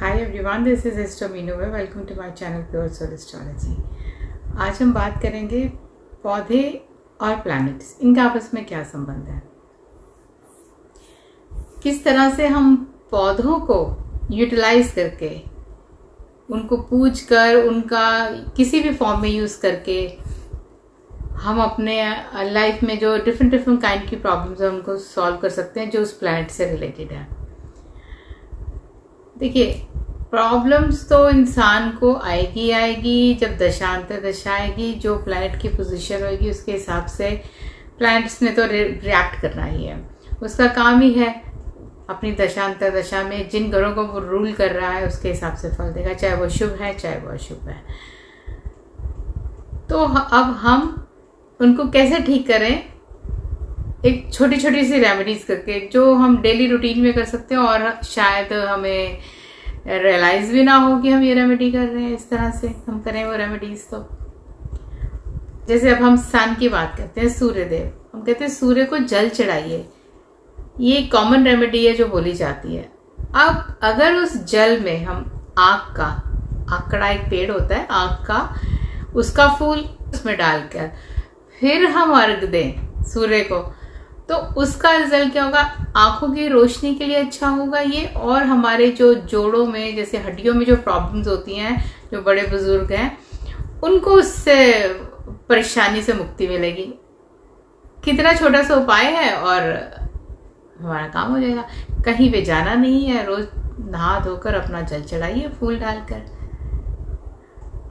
Hi everyone, this is astro Meenu. Welcome to my channel pure soul astrology. आज हम बात करेंगे पौधे और प्लैनेट्स, इनका आपस में क्या संबंध है, किस तरह से हम पौधों को यूटिलाइज करके, उनको पूज कर, उनका किसी भी फॉर्म में यूज़ करके हम अपने लाइफ में जो डिफरेंट काइंड की प्रॉब्लम्स है उनको सॉल्व कर सकते हैं जो उस प्लैनेट से रिलेटेड है। देखिए, प्रॉब्लम्स तो इंसान को आएगी जब दशांतर दशा आएगी, जो प्लैनेट की पोजीशन होगी उसके हिसाब से प्लैनेट्स ने तो रिएक्ट करना ही है। उसका काम ही है अपनी दशांतर दशा में जिन ग्रहों को वो रूल कर रहा है उसके हिसाब से फल देगा, चाहे वो शुभ है चाहे वो अशुभ है। तो अब हम उनको कैसे ठीक करें, एक छोटी छोटी सी रेमेडीज करके जो हम डेली रूटीन में कर सकते हैं और शायद हमें रियलाइज भी ना हो कि हम ये रेमेडी कर रहे हैं। इस तरह से हम करें वो रेमेडीज। तो जैसे अब हम सन की बात करते हैं, सूर्यदेव, हम कहते हैं सूर्य को जल चढ़ाइए, ये कॉमन रेमेडी है जो बोली जाती है। अब अगर उस जल में हम आक का, आकड़ा एक पेड़ होता है आक का, उसका फूल उसमें डालकर फिर हम अर्घ दें सूर्य को, तो उसका रिजल्ट क्या होगा, आंखों की रोशनी के लिए अच्छा होगा ये, और हमारे जो जोड़ों में, जैसे हड्डियों में जो प्रॉब्लम्स होती हैं, जो बड़े बुजुर्ग हैं उनको उससे परेशानी से मुक्ति मिलेगी। कितना छोटा सा उपाय है और हमारा काम हो जाएगा। कहीं पे जाना नहीं है, रोज नहा धोकर अपना जल चढ़ाइए फूल डालकर।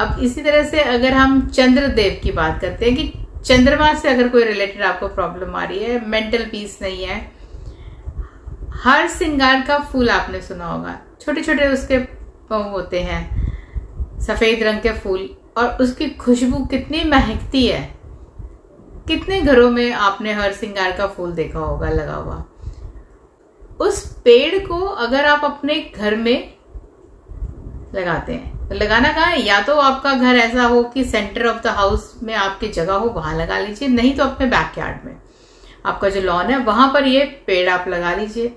अब इसी तरह से अगर हम चंद्रदेव की बात करते हैं कि चंद्रमा से अगर कोई रिलेटेड आपको प्रॉब्लम आ रही है, मेंटल पीस नहीं है, हर श्रृंगार का फूल आपने सुना होगा, छोटे छोटे उसके होते हैं सफेद रंग के फूल, और उसकी खुशबू कितनी महकती है। कितने घरों में आपने हर श्रृंगार का फूल देखा होगा लगा हुआ। उस पेड़ को अगर आप अपने घर में लगाते हैं, लगाना कहाँ है, या तो आपका घर ऐसा हो कि सेंटर ऑफ द हाउस में आपकी जगह हो, वहां लगा लीजिए, नहीं तो अपने बैकयार्ड में आपका जो लॉन है वहां पर ये पेड़ आप लगा लीजिए।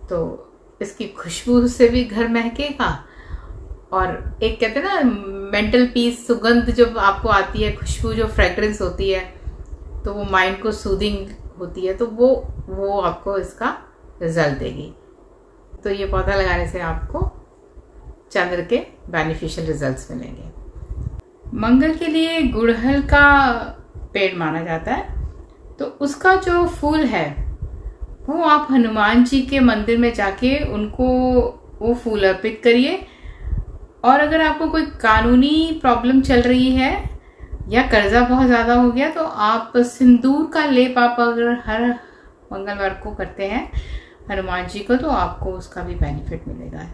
तो इसकी खुशबू से भी घर महकेगा, और एक कहते हैं ना मेंटल पीस, सुगंध जो आपको आती है, खुशबू जो फ्रेग्रेंस होती है, तो वो माइंड को सूदिंग होती है, तो वो आपको इसका रिजल्ट देगी। तो ये पौधा लगाने से आपको चंद्र के बेनिफिशियल रिजल्ट्स मिलेंगे। मंगल के लिए गुड़हल का पेड़ माना जाता है, तो उसका जो फूल है वो आप हनुमान जी के मंदिर में जाके उनको वो फूल अर्पित करिए। और अगर आपको कोई कानूनी प्रॉब्लम चल रही है या कर्जा बहुत ज़्यादा हो गया, तो आप सिंदूर का लेप आप अगर हर मंगलवार को करते हैं हनुमान जी को, तो आपको उसका भी बेनिफिट मिलेगा।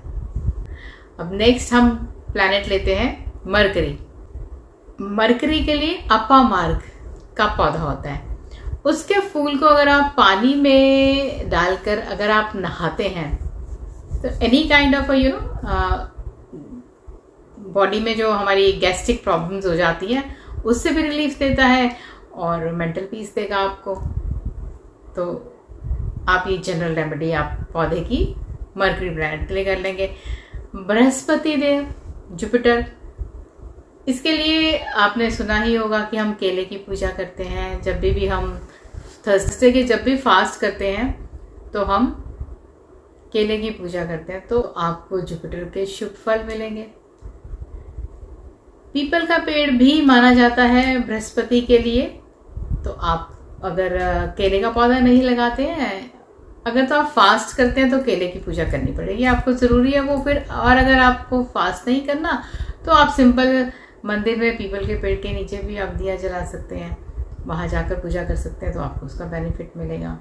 अब नेक्स्ट हम प्लैनेट लेते हैं मरकरी। मरकरी के लिए अपामार्ग का पौधा होता है, उसके फूल को अगर आप पानी में डालकर अगर आप नहाते हैं तो एनी काइंड ऑफ बॉडी में जो हमारी गैस्ट्रिक प्रॉब्लम्स हो जाती है उससे भी रिलीफ देता है और मेंटल पीस देगा आपको। तो आप ये जनरल रेमेडी आप पौधे की मरकरी प्लैनेट के लिए कर लेंगे। बृहस्पति देव, जुपिटर, इसके लिए आपने सुना ही होगा कि हम केले की पूजा करते हैं। जब भी हम थर्सडे के जब भी फास्ट करते हैं तो हम केले की पूजा करते हैं, तो आपको जुपिटर के शुभ फल मिलेंगे। पीपल का पेड़ भी माना जाता है बृहस्पति के लिए, तो आप अगर केले का पौधा नहीं लगाते हैं, अगर तो आप फास्ट करते हैं तो केले की पूजा करनी पड़ेगी आपको, ज़रूरी है वो फिर। और अगर आपको फास्ट नहीं करना तो आप सिंपल मंदिर में पीपल के पेड़ के नीचे भी आप दिया जला सकते हैं, वहां जाकर पूजा कर सकते हैं, तो आपको उसका बेनिफिट मिलेगा।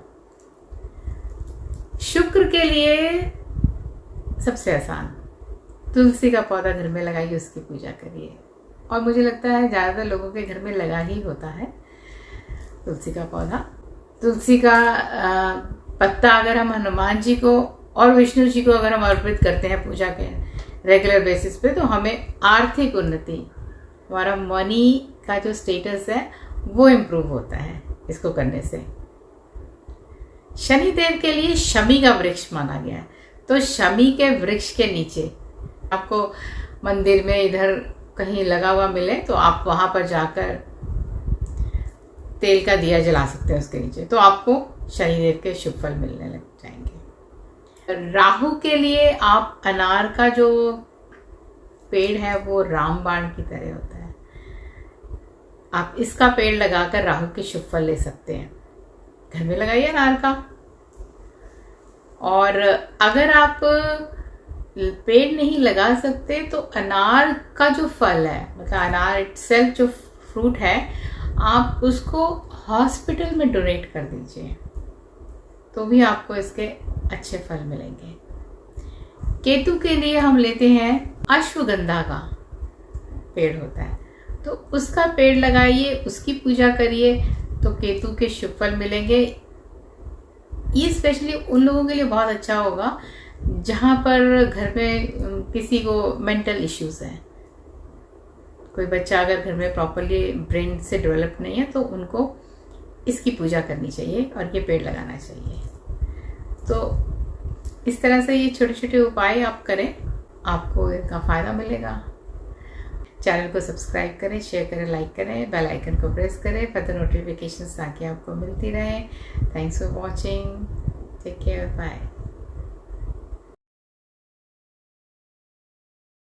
शुक्र के लिए सबसे आसान, तुलसी का पौधा घर में लगाइए, उसकी पूजा करिए। और मुझे लगता है ज़्यादातर लोगों के घर में लगा ही होता है तुलसी का पौधा। तुलसी का पत्ता अगर हम हनुमान जी को और विष्णु जी को अगर हम अर्पित करते हैं पूजा के रेगुलर बेसिस पे, तो हमें आर्थिक उन्नति, हमारा मनी का जो स्टेटस है वो इम्प्रूव होता है इसको करने से। शनिदेव के लिए शमी का वृक्ष माना गया है, तो शमी के वृक्ष के नीचे आपको मंदिर में इधर कहीं लगा हुआ मिले तो आप वहां पर जाकर तेल का दिया जला सकते हैं उसके नीचे, तो आपको शनिदेव के शुभ फल मिलने लग जाएंगे। राहु के लिए आप अनार का जो पेड़ है वो रामबाण की तरह होता है, आप इसका पेड़ लगाकर राहु के शुभ फल ले सकते हैं। घर में लगाइए अनार का। और अगर आप पेड़ नहीं लगा सकते तो अनार का जो फल है, मतलब अनार इटसेल्फ जो फ्रूट है, आप उसको हॉस्पिटल में डोनेट कर दीजिए तो भी आपको इसके अच्छे फल मिलेंगे। केतु के लिए हम लेते हैं अश्वगंधा का पेड़ होता है, तो उसका पेड़ लगाइए, उसकी पूजा करिए तो केतु के शुभ फल मिलेंगे। ये स्पेशली उन लोगों के लिए बहुत अच्छा होगा जहाँ पर घर में किसी को मेंटल इश्यूज हैं। कोई बच्चा अगर घर में प्रॉपरली ब्रेन से डेवलप नहीं है तो उनको इसकी पूजा करनी चाहिए और ये पेड़ लगाना चाहिए। तो इस तरह से ये छोटे छोटे उपाय आप करें, आपको इनका फ़ायदा मिलेगा। चैनल को सब्सक्राइब करें, शेयर करें, लाइक करें, बेल आइकन को प्रेस करें फर्दर नोटिफिकेशंस ताकि आपको मिलती रहे। Thanks for watching, take care, bye.